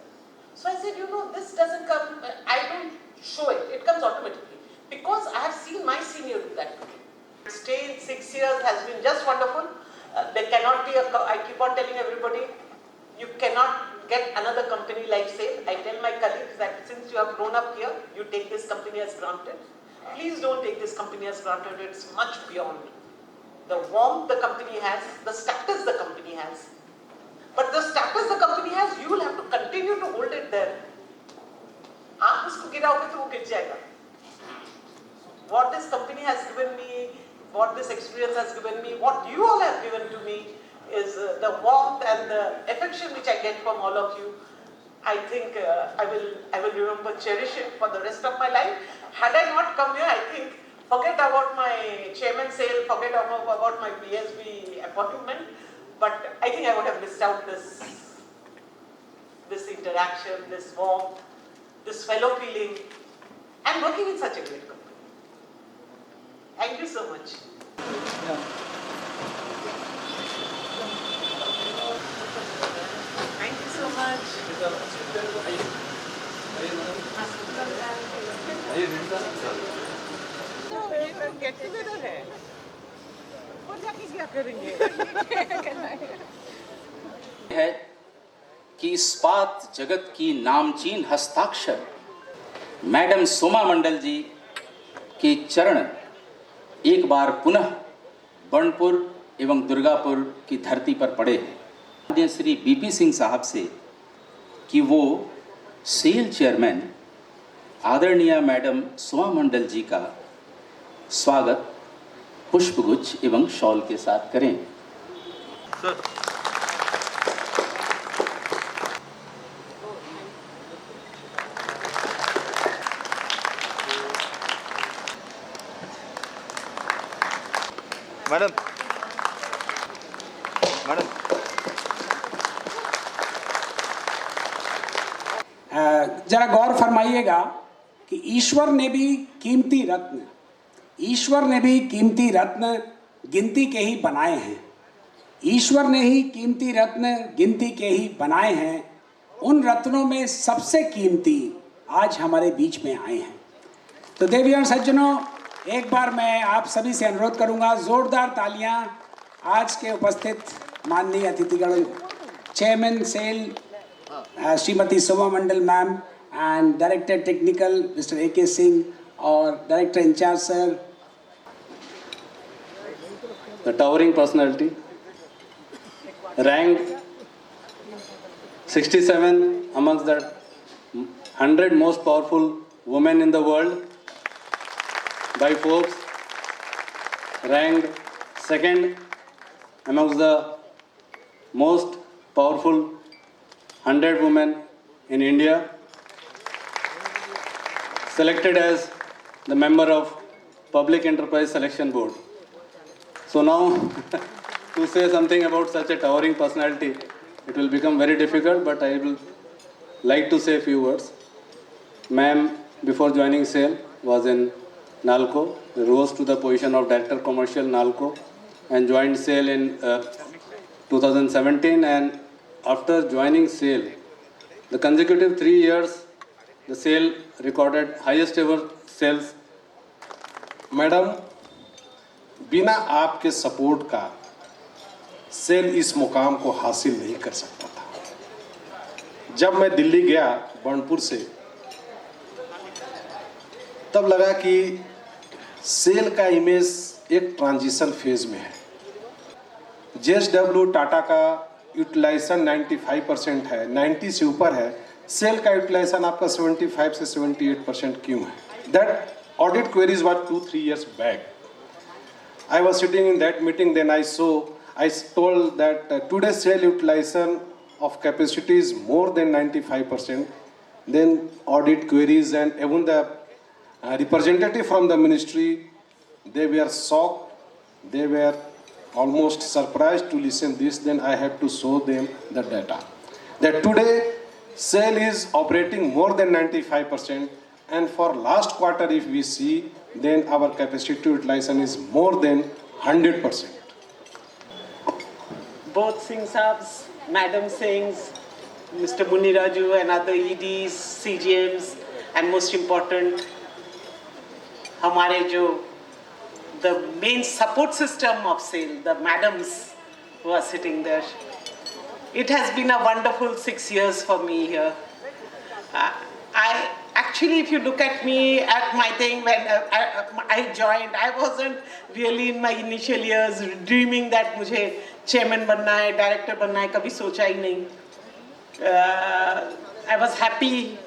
So I said, this doesn't come, I don't show it, it comes automatically. Because I have seen my senior do that. Stay in 6 years has been just wonderful. There cannot be I keep on telling everybody, you cannot get another company like SAIL. I tell my colleagues that since you have grown up here, you take this company as granted. Please don't take this company as granted, it's much beyond. The warmth the company has, the status the company has. But the status the company has, you will have to continue to hold it there. आप उसको गिराओगे तो वो गिर जाएगा. What this company has given me, what this experience has given me, what you all have given to me is the warmth and the affection which I get from all of you. I think I will remember, cherish it for the rest of my life. Had I not come here, I think, forget about my chairman sale, forget about my BSB appointment, but I think I would have missed out this interaction, this warmth, this fellow feeling, and working in such a great company. Thank you so much. Thank you so much. Get together है. और जाके क्या करेंगे? है कि इस्पात जगत की नामचीन हस्ताक्षर मैडम सोमा मंडल जी के चरण एक बार पुनः बर्नपुर एवं दुर्गापुर की धरती पर पड़े हैं. श्री बीपी सिंह साहब से कि वो सेल चेयरमैन आदरणीय मैडम सोमा मंडल जी का स्वागत पुष्पगुच्छ एवं शॉल के साथ करें. मैडम मैडम जरा गौर फरमाइएगा कि ईश्वर ने भी कीमती रत्न गिनती के ही बनाए हैं। ईश्वर ने ही कीमती रत्न गिनती के ही बनाए हैं। उन रत्नों में सबसे कीमती आज हमारे बीच में आए हैं। तो देवी और सज्जनों, एक बार मैं आप सभी से अनुरोध करूंगा, जोरदार तालियां आज के उपस्थित माननीय अतिथिगण, chairman SAIL Shrimati Shobha Mandal ma'am and director technical mister A.K. Singh और director incharge sir. The towering personality, ranked 67 amongst the 100 most powerful women in the world by Forbes, ranked second amongst the most powerful 100 women in India, selected as the member of Public Enterprise Selection Board. So now, to say something about such a towering personality, it will become very difficult, but I will like to say a few words. Ma'am, before joining SAIL, was in NALCO, rose to the position of Director Commercial NALCO, and joined SAIL in 2017. And after joining SAIL, the consecutive 3 years, the SAIL recorded highest ever sales. Madam, बिना आपके support का cell इस मुकाम को हासिल नहीं कर सकता था। जब मैं दिल्ली गया बर्नपुर से, तब लगा कि सेल का इमेज एक ट्रांजिशन फेज में है। JSW टाटा का यूटिलाइजेशन 95% है, 90 से ऊपर है। सेल का यूटिलाइजेशन आपका 75 से 78% क्यों है? That audit queries were 2-3 years back. I was sitting in that meeting, then I told that today's sale utilization of capacity is more than 95%. Then audit queries and even the representative from the ministry, they were shocked. They were almost surprised to listen this. Then I had to show them the data. That today sale is operating more than 95%. And for last quarter, if we see, then our capacity utilization is more than 100%. Both Singh Sabs, Madam Singhs, Mr. Muniraju and other EDs, CGMs, and most important, हमारे जो the main support system of SAIL, the madams who are sitting there. It has been a wonderful 6 years for me here. Actually, if you look at me, at my thing, when I joined, I wasn't really in my initial years dreaming that मुझे chairman बनना है, director बनना है, कभी सोचा ही नहीं. I was happy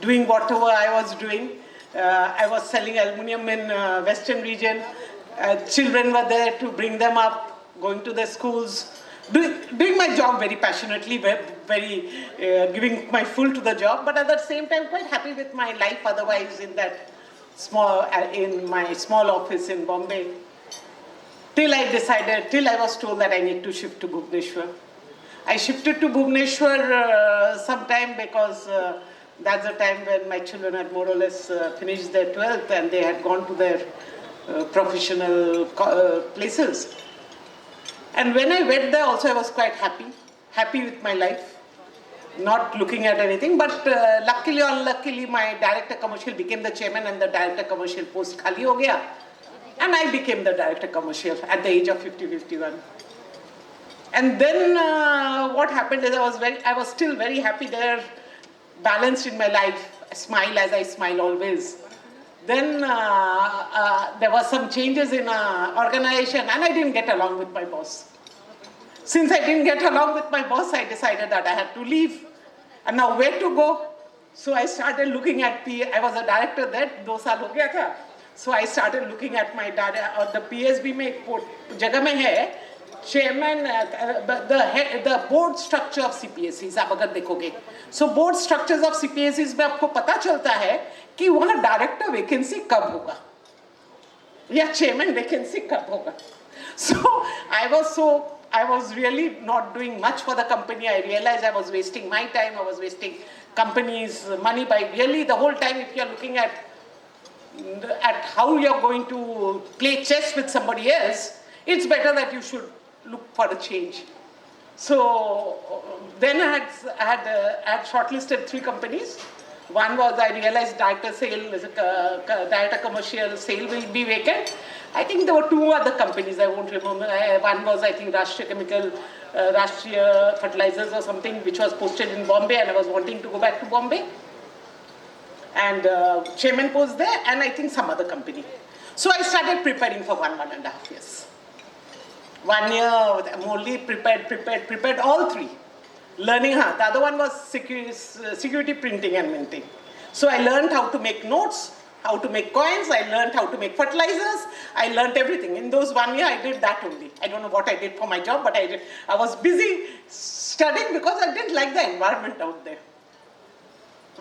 doing whatever I was doing. I was selling aluminium in Western region. Children were there to bring them up, going to the schools. Doing my job very passionately, very giving my full to the job, but at the same time quite happy with my life otherwise in that in my small office in Bombay. Till I was told that I need to shift to Bhubaneswar. I shifted to Bhubaneswar sometime because that's the time when my children had more or less finished their 12th and they had gone to their professional places. And when I went there also I was quite happy with my life, not looking at anything, but luckily or unluckily my director commercial became the chairman and the director commercial post khali ho gaya. And I became the director commercial at the age of 50-51. And then what happened is I was still very happy there, balanced in my life, I smile as I smile always. Then there was some changes in organization and I didn't get along with my boss. Since I didn't get along with my boss, I decided that I had to leave. And now where to go? So I started looking at I was a director there, 2 साल हो गया था. So I started looking at my the PSB में एक जगह में है, chairman, the board structure of CPSEs आप अगर देखोगे. So board structures of CPSEs में आपको पता चलता है कि वहाँ डायरेक्टर वैकेंसी कब होगा. या chairman vacancy कब होगा? So I was really not doing much for the company. I realized I was wasting my time. I was wasting company's money by really the whole time. If you are looking at how you are going to play chess with somebody else, it's better that you should look for a change. So then I had shortlisted 3 companies. One was I realized director commercial sale will be vacant. I think there were 2 other companies, I won't remember. One was I think Rashtriya Chemical, Rashtriya Fertilizers or something, which was posted in Bombay, and I was wanting to go back to Bombay. And chairman post there, and I think some other company. So I started preparing for 1.5 years. 1 year, I'm only prepared all 3. Learning, the other one was security printing and minting. So I learned how to make notes, how to make coins, I learned how to make fertilizers, I learned everything. In those 1 year, I did that only. I don't know what I did for my job, but I was busy studying because I didn't like the environment out there.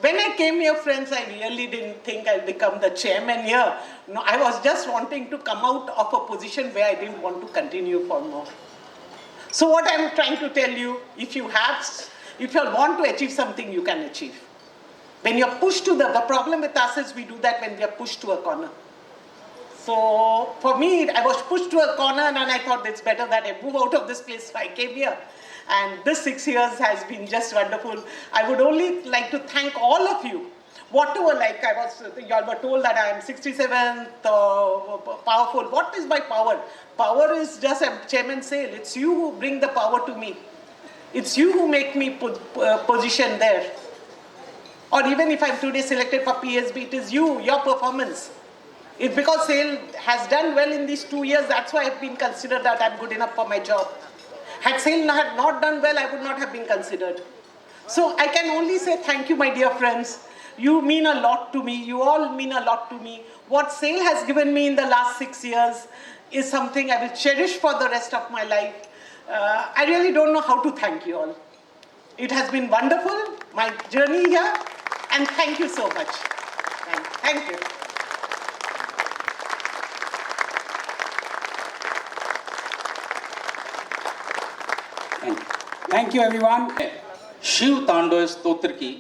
When I came here, friends, I really didn't think I'd become the chairman here. No, I was just wanting to come out of a position where I didn't want to continue for more. So what I'm trying to tell you, if you want to achieve something, you can achieve. When you're pushed to the problem with us is we do that when we are pushed to a corner. So for me, I was pushed to a corner and I thought it's better that I move out of this place. So I came here. And this 6 years has been just wonderful. I would only like to thank all of you. Whatever, you all were told that I am 67th powerful. What is my power? Power is just a chairman sale. It's you who bring the power to me. It's you who make me position there. Or even if I'm today selected for PSB, it is you, your performance. It's because sale has done well in these 2 years. That's why I've been considered that I'm good enough for my job. Had sale not done well, I would not have been considered. So I can only say thank you, my dear friends. You mean a lot to me. You all mean a lot to me. What sale has given me in the last 6 years is something I will cherish for the rest of my life. I really don't know how to thank you all. It has been wonderful, my journey here, and thank you so much. Thank you. Thank you everyone. Shiv तांडव स्तोत्र की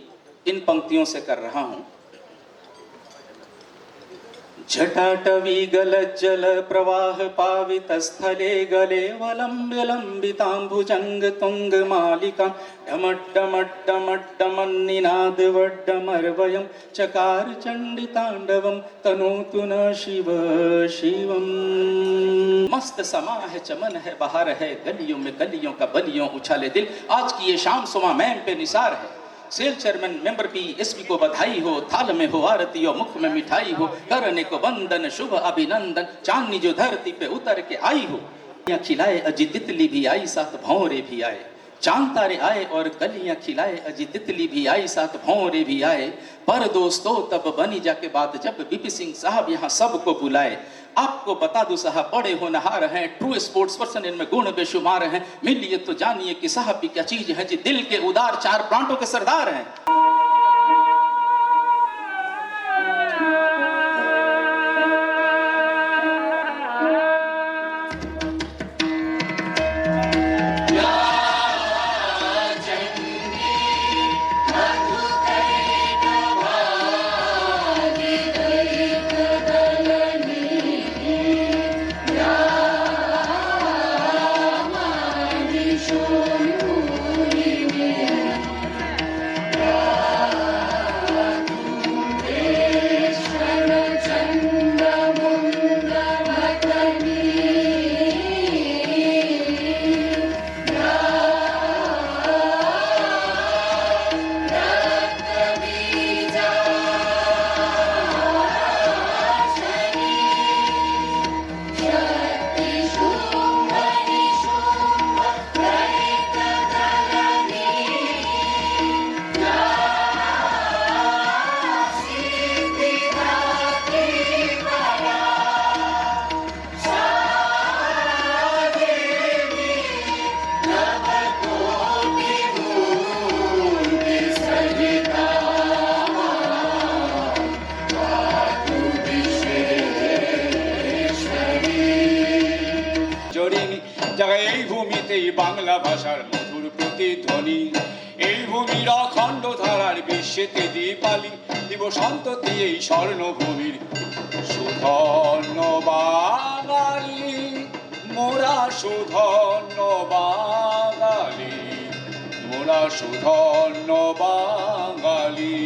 इन पंक्तियों से कर रहा हूं। जटाटवी गलज्जल प्रवाह पावित स्थले गले वलंब्य लंबितांबुजंग तुंग मालिका डमड्डमड्डमड्डमन्निनाद वड्डमर्वयं चकार चंडी तांडवं तनोतु न शिव शिवम। मस्त समा है, चमन है, बहार है, गलियों में गलियों का बलियों उछाले दिल। आज की ये शाम सुमा मैम पे निसार है। सेल चेयरमैन मेंबर PSB को बधाई हो, थाल में हो आरती हो, मुख में मिठाई हो, करने को वंदन शुभ अभिनंदन, चांदनी जो धरती पे उतर के आई हो। कलियां खिलाए अजी तितली भी आई, साथ भौरे भी आए। चांद तारे आए और कलियां खिलाए अजी तितली भी आई, साथ भौरे भी आए। पर दोस्तों तब बनी जाके बात जब BP सिंह साहब यहाँ सबको बुलाए। आपको बता दूं साहब बड़े होनहार हैं, ट्रू स्पोर्ट्स पर्सन इनमें गुण बेशुमार हैं। मिलिए तो जानिए कि साहब भी क्या चीज है जी, दिल के उदार 4 प्रांतों के सरदार हैं। Yeah. এই ভূমিতেই বাংলা ভাষার মধুর প্রতিধ্বনি। এই ভূমির অখণ্ড ধারার বিশ্বেতে দীপালি দিব সন্ততি এই স্বর্ণভূমির সুধন্য বাঙালি, মোরা সুধন্য বাঙালি, মোরা সুধন্য বাঙালি।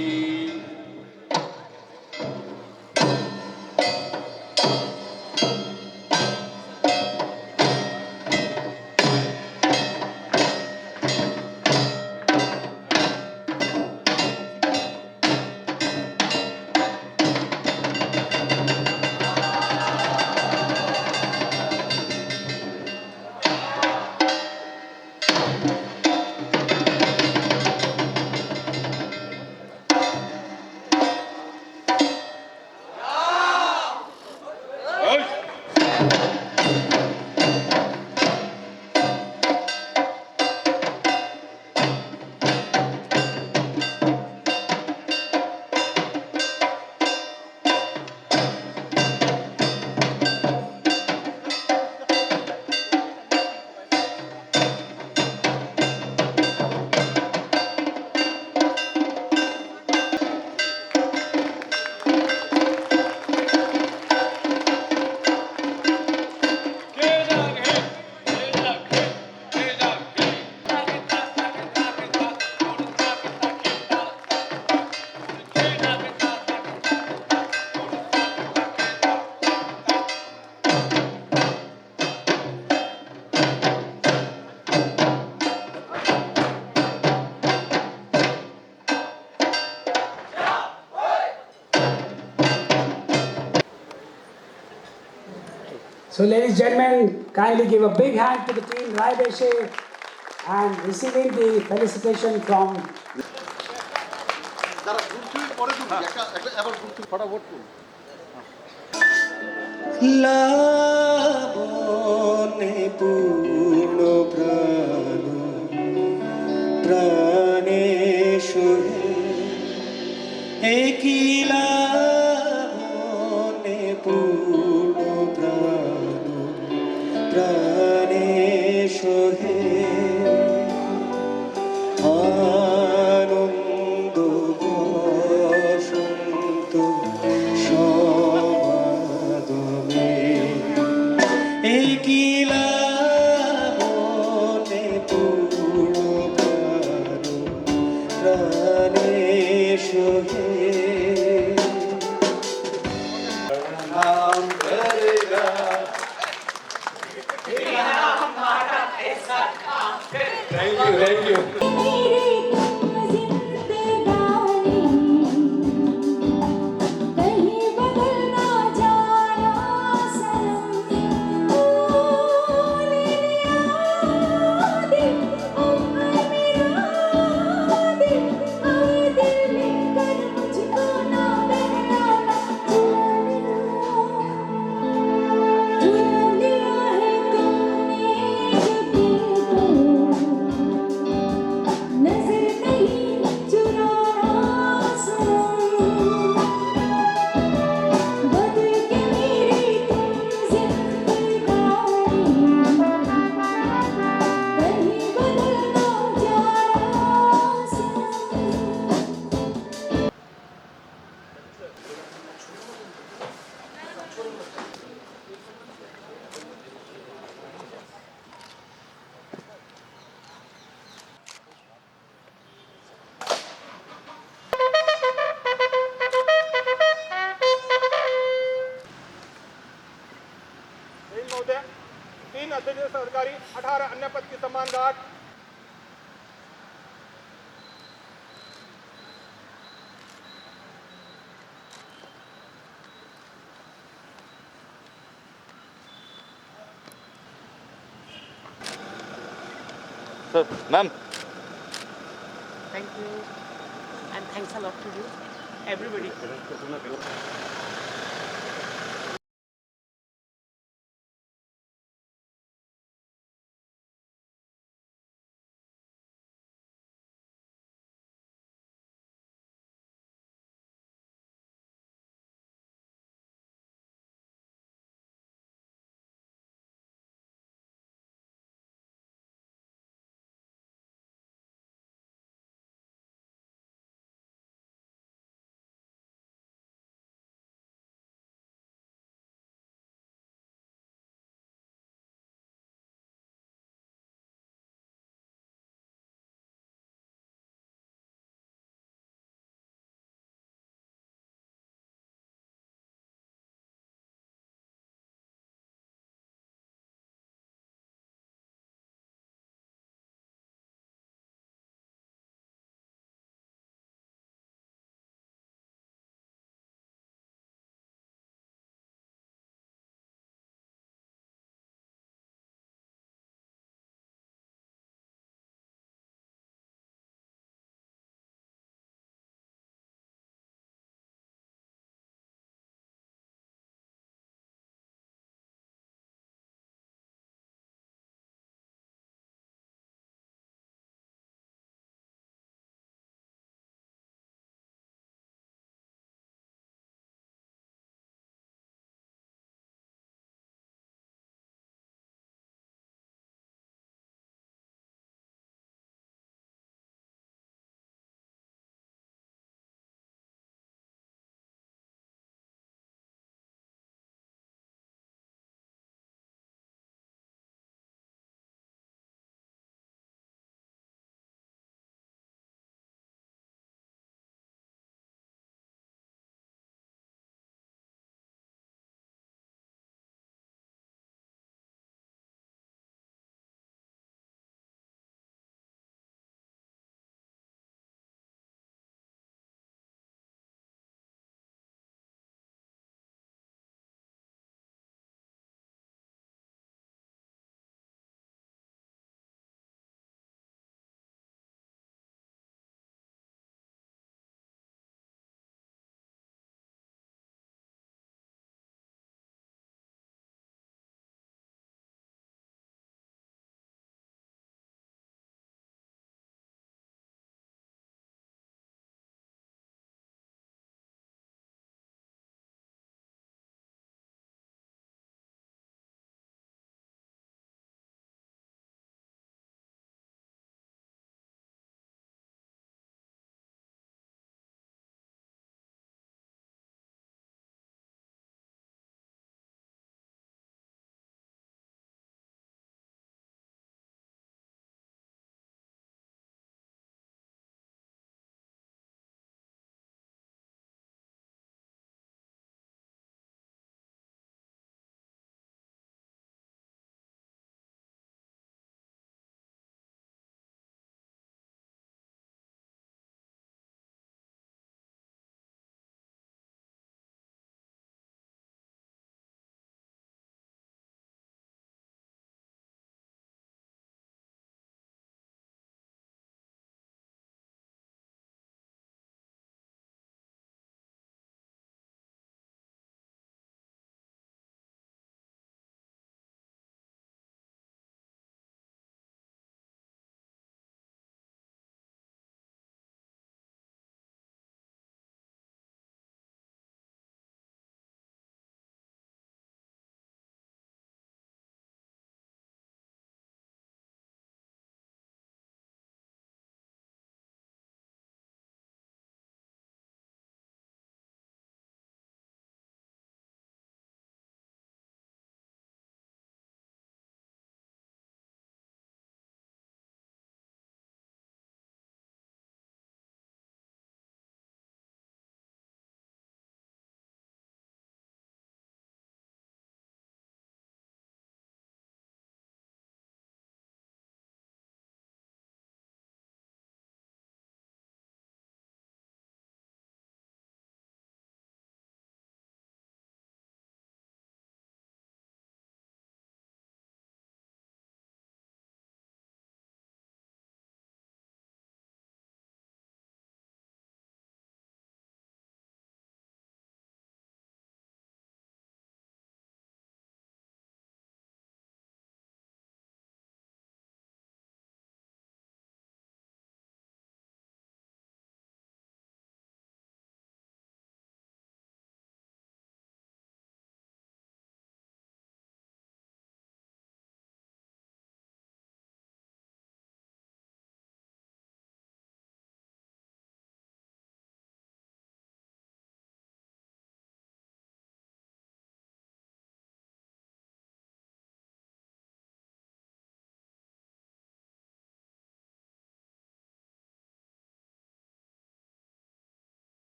So ladies and gentlemen, kindly give a big hand to the team Rai Deshe and receiving the felicitation from লাবণে পূর্ণ প্রাণ প্রাণে সোহে একই লাবণে পূর্ণ প্রাণ প্রাণে সোহে আনন্দ বসন্ত সমাগমে একই লাবণে পূর্ণ প্রাণ প্রাণে সোহে Thank you. महोदय 3 अतिरिक्त अधिकारी 18 अन्य पद की सम्मान guard Sir, ma'am. Thank you, and thanks a lot to you, everybody.